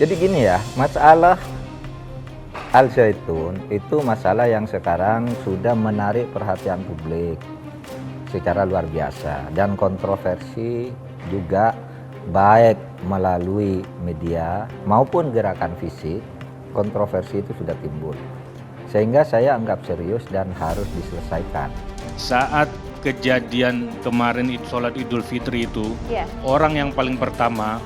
Jadi gini ya, masalah Al Zaitun itu masalah yang sekarang sudah menarik perhatian publik secara luar biasa, dan kontroversi juga baik melalui media maupun gerakan fisik. Kontroversi itu sudah timbul, sehingga saya anggap serius dan harus diselesaikan. Saat kejadian kemarin sholat Idul Fitri itu, orang yang paling pertama,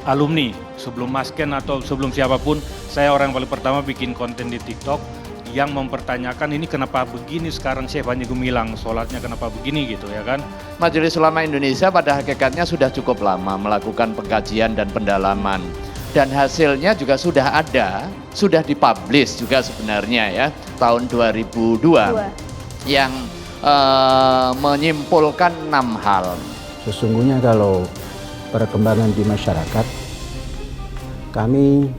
alumni, sebelum Masken atau sebelum siapapun, saya orang yang paling pertama bikin konten di TikTok yang mempertanyakan ini kenapa begini sekarang Syekh Panji Gumilang, sholatnya kenapa begini gitu ya kan. Majelis Ulama Indonesia pada hakikatnya sudah cukup lama melakukan pengkajian dan pendalaman. Dan hasilnya juga sudah ada, sudah dipublish juga sebenarnya ya, tahun 2002 yang menyimpulkan 6 hal. Sesungguhnya kalau perkembangan di masyarakat, kami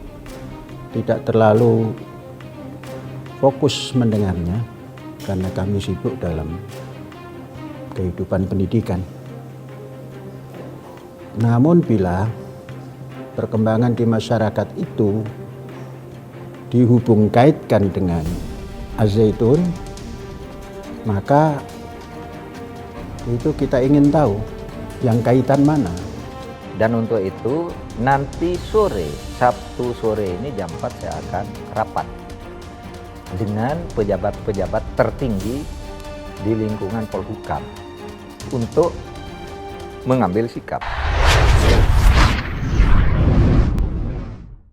tidak terlalu fokus mendengarnya karena kami sibuk dalam kehidupan pendidikan. Namun bila perkembangan di masyarakat itu dihubung kaitkan dengan Az-Zaitun, maka itu kita ingin tahu yang kaitan mana. Dan untuk itu nanti sore, Sabtu sore ini jam 4 saya akan rapat dengan pejabat-pejabat tertinggi di lingkungan Polhukam untuk mengambil sikap.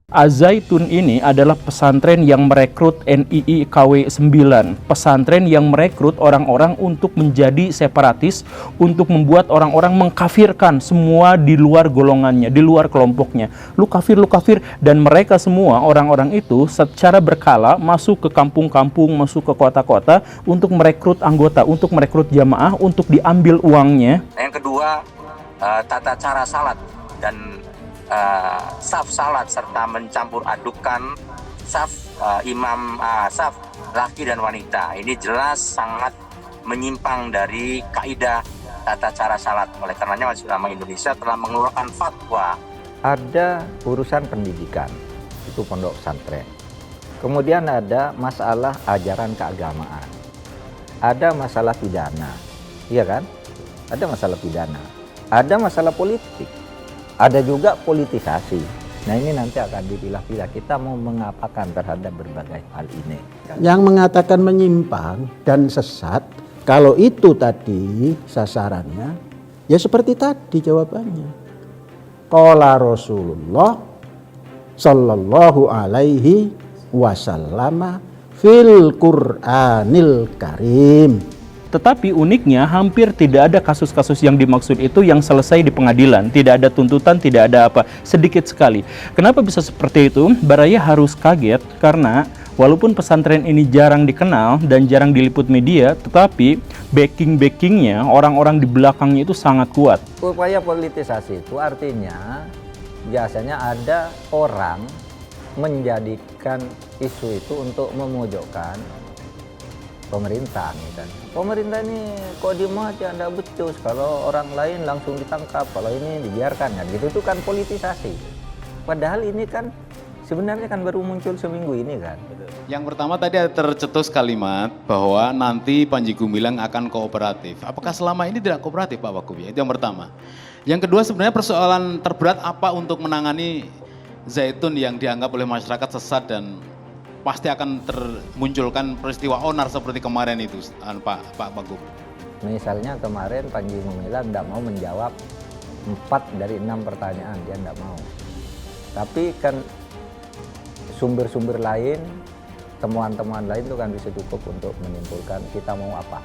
Az-Zaitun ini adalah pesantren yang merekrut NII KW 9, pesantren yang merekrut orang-orang untuk menjadi separatis, untuk membuat orang-orang mengkafirkan semua di luar golongannya, di luar kelompoknya. Lu kafir, dan mereka semua orang-orang itu secara berkala masuk ke kampung-kampung, masuk ke kota-kota untuk merekrut anggota, untuk merekrut jamaah, untuk diambil uangnya. Yang kedua, tata cara salat dan saf salat serta mencampur adukan saf saf laki dan wanita. Ini jelas sangat menyimpang dari kaidah tata cara salat. Oleh karenanya Majelis Ulama Indonesia telah mengeluarkan fatwa. Ada urusan pendidikan, itu pondok pesantren. Kemudian ada masalah ajaran keagamaan. Ada masalah pidana, iya kan? Ada masalah pidana. Ada masalah politik. Ada juga politisasi. Nah ini nanti akan dipilah-pilah. Kita mau mengapakan terhadap berbagai hal ini. Yang mengatakan menyimpang dan sesat, kalau itu tadi sasarannya, ya seperti tadi jawabannya. Qala Rasulullah sallallahu alaihi wasallam fil Qur'anil Karim. Tetapi uniknya hampir tidak ada kasus-kasus yang dimaksud itu yang selesai di pengadilan. Tidak ada tuntutan, tidak ada apa, sedikit sekali. Kenapa bisa seperti itu? Baraya harus kaget karena walaupun pesantren ini jarang dikenal dan jarang diliput media, tetapi backing-backingnya, orang-orang di belakangnya itu sangat kuat. Upaya politisasi itu artinya biasanya ada orang menjadikan isu itu untuk memojokkan pemerintah misalnya. Pemerintah ini kok diem aja, tidak becus, kalau orang lain langsung ditangkap, kalau ini dibiarkan kan gitu. Itu kan politisasi. Padahal ini kan sebenarnya kan baru muncul seminggu ini kan. Yang pertama tadi ada tercetus kalimat bahwa nanti Panji Gumilang akan kooperatif. Apakah selama ini tidak kooperatif Pak Wagub? Itu yang pertama. Yang kedua, sebenarnya persoalan terberat apa untuk menangani Zaitun yang dianggap oleh masyarakat sesat dan pasti akan termunculkan peristiwa onar seperti kemarin itu, Pak Wagub. Misalnya kemarin Panji Gumilang tidak mau menjawab 4 dari 6 pertanyaan, dia tidak mau. Tapi kan sumber-sumber lain, temuan-temuan lain itu kan bisa cukup untuk menyimpulkan kita mau apa.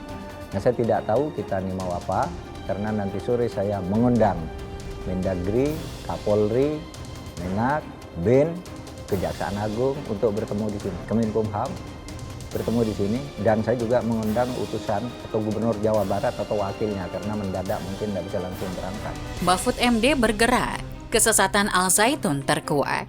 Nah saya tidak tahu kita ini mau apa, karena nanti sore saya mengundang Mendagri, Kapolri, Menak, BIN, Kejaksaan Agung untuk bertemu di sini, Kemenkumham bertemu di sini, dan saya juga mengundang utusan atau Gubernur Jawa Barat atau wakilnya karena mendadak mungkin tidak bisa langsung berangkat. Mahfud MD bergerak, kesesatan Al-Zaitun terkuak.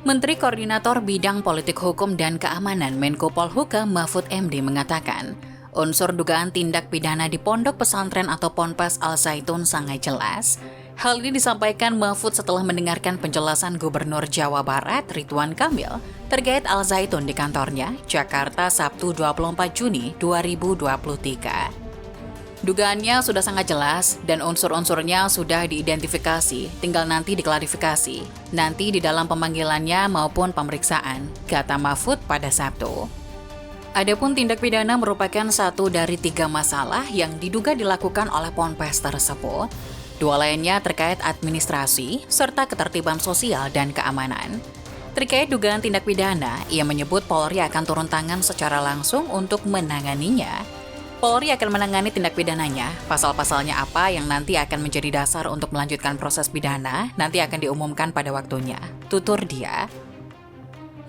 Menteri Koordinator Bidang Politik Hukum dan Keamanan Menko Polhukam Mahfud MD mengatakan, unsur dugaan tindak pidana di pondok pesantren atau Ponpes Al-Zaitun sangat jelas. Hal ini disampaikan Mahfud setelah mendengarkan penjelasan Gubernur Jawa Barat Ridwan Kamil terkait Al Zaitun di kantornya, Jakarta, Sabtu 24 Juni 2023. Dugaannya sudah sangat jelas dan unsur-unsurnya sudah diidentifikasi, tinggal nanti diklarifikasi, nanti di dalam pemanggilannya maupun pemeriksaan, kata Mahfud pada Sabtu. Adapun tindak pidana merupakan satu dari 3 masalah yang diduga dilakukan oleh Ponpes tersebut. 2 lainnya terkait administrasi, serta ketertiban sosial dan keamanan. Terkait dugaan tindak pidana, ia menyebut Polri akan turun tangan secara langsung untuk menanganinya. Polri akan menangani tindak pidananya, pasal-pasalnya apa yang nanti akan menjadi dasar untuk melanjutkan proses pidana, nanti akan diumumkan pada waktunya, tutur dia.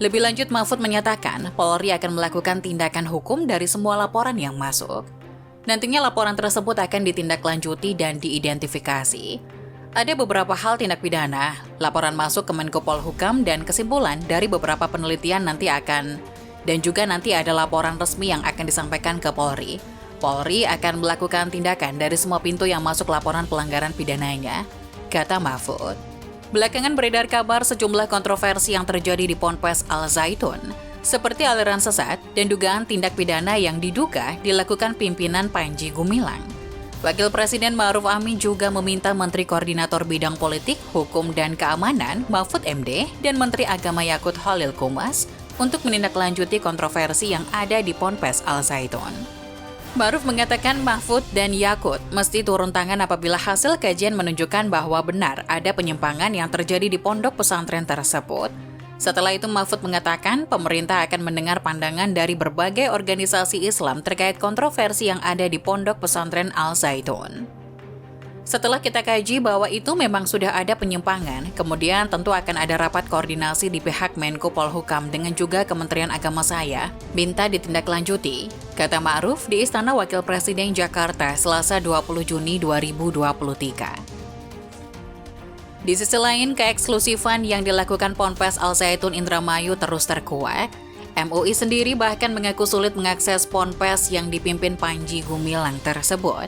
Lebih lanjut, Mahfud menyatakan Polri akan melakukan tindakan hukum dari semua laporan yang masuk. Nantinya laporan tersebut akan ditindaklanjuti dan diidentifikasi. Ada beberapa hal tindak pidana, laporan masuk ke Menko Polhukam dan kesimpulan dari beberapa penelitian nanti ada laporan resmi yang akan disampaikan ke Polri. Polri akan melakukan tindakan dari semua pintu yang masuk laporan pelanggaran pidananya, kata Mahfud. Belakangan beredar kabar sejumlah kontroversi yang terjadi di Ponpes Al Zaitun, seperti aliran sesat dan dugaan tindak pidana yang diduga dilakukan pimpinan Panji Gumilang. Wakil Presiden Ma'ruf Amin juga meminta Menteri Koordinator Bidang Politik, Hukum, dan Keamanan Mahfud MD dan Menteri Agama Yakut Khalil Qumas untuk menindaklanjuti kontroversi yang ada di Ponpes Al Zaitun. Ma'ruf mengatakan Mahfud dan Yakut mesti turun tangan apabila hasil kajian menunjukkan bahwa benar ada penyimpangan yang terjadi di pondok pesantren tersebut. Setelah itu Mahfud mengatakan pemerintah akan mendengar pandangan dari berbagai organisasi Islam terkait kontroversi yang ada di pondok pesantren Al Zaitun. Setelah kita kaji bahwa itu memang sudah ada penyimpangan, kemudian tentu akan ada rapat koordinasi di pihak Menko Polhukam dengan juga Kementerian Agama saya, minta ditindaklanjuti, kata Ma'ruf di Istana Wakil Presiden Jakarta Selasa 20 Juni 2023. Di sisi lain, keeksklusifan yang dilakukan Ponpes Al Zaitun Indramayu terus terkuak. MUI sendiri bahkan mengaku sulit mengakses Ponpes yang dipimpin Panji Gumilang tersebut.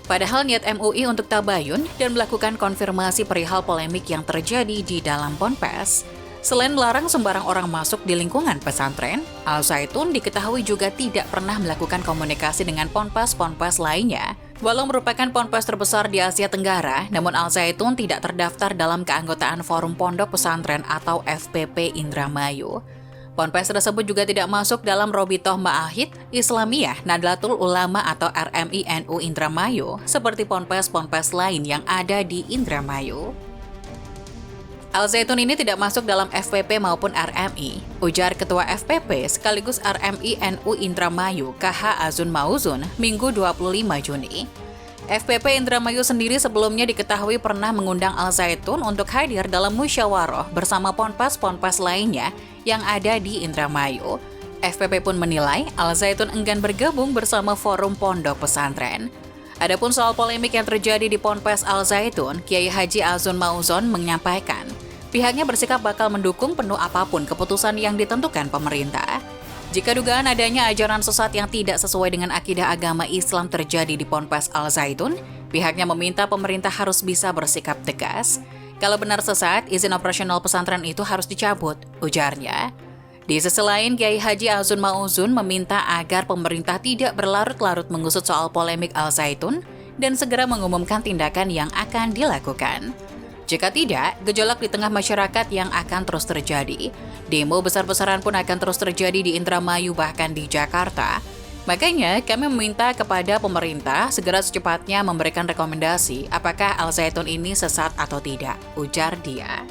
Padahal niat MUI untuk tabayun dan melakukan konfirmasi perihal polemik yang terjadi di dalam Ponpes. Selain melarang sembarang orang masuk di lingkungan pesantren, Al Zaitun diketahui juga tidak pernah melakukan komunikasi dengan ponpes-ponpes lainnya. Walau merupakan ponpes terbesar di Asia Tenggara, namun Al Zaitun tidak terdaftar dalam keanggotaan Forum Pondok Pesantren atau FPP Indramayu. Ponpes tersebut juga tidak masuk dalam Robitoh Ma'ahid Islamiyah Nahdlatul Ulama atau RMI NU Indramayu, seperti ponpes-ponpes lain yang ada di Indramayu. Al Zaitun ini tidak masuk dalam FPP maupun RMI, ujar Ketua FPP sekaligus RMI NU Indramayu KH Azun Mauzun Minggu 25 Juni. FPP Indramayu sendiri sebelumnya diketahui pernah mengundang Al Zaitun untuk hadir dalam musyawarah bersama ponpes-ponpes lainnya yang ada di Indramayu. FPP pun menilai Al Zaitun enggan bergabung bersama Forum Pondok Pesantren. Adapun soal polemik yang terjadi di Ponpes Al Zaitun, Kiai Haji Azun Mauzon menyampaikan, pihaknya bersikap bakal mendukung penuh apapun keputusan yang ditentukan pemerintah. Jika dugaan adanya ajaran sesat yang tidak sesuai dengan akidah agama Islam terjadi di Ponpes Al Zaitun, pihaknya meminta pemerintah harus bisa bersikap tegas. Kalau benar sesat, izin operasional pesantren itu harus dicabut, ujarnya. Di sisi lain, Kiai Haji Azun Mauzun meminta agar pemerintah tidak berlarut-larut mengusut soal polemik Al Zaitun dan segera mengumumkan tindakan yang akan dilakukan. Jika tidak, gejolak di tengah masyarakat yang akan terus terjadi. Demo besar-besaran pun akan terus terjadi di Indramayu bahkan di Jakarta. Makanya kami meminta kepada pemerintah segera secepatnya memberikan rekomendasi apakah Al Zaitun ini sesat atau tidak, ujar dia.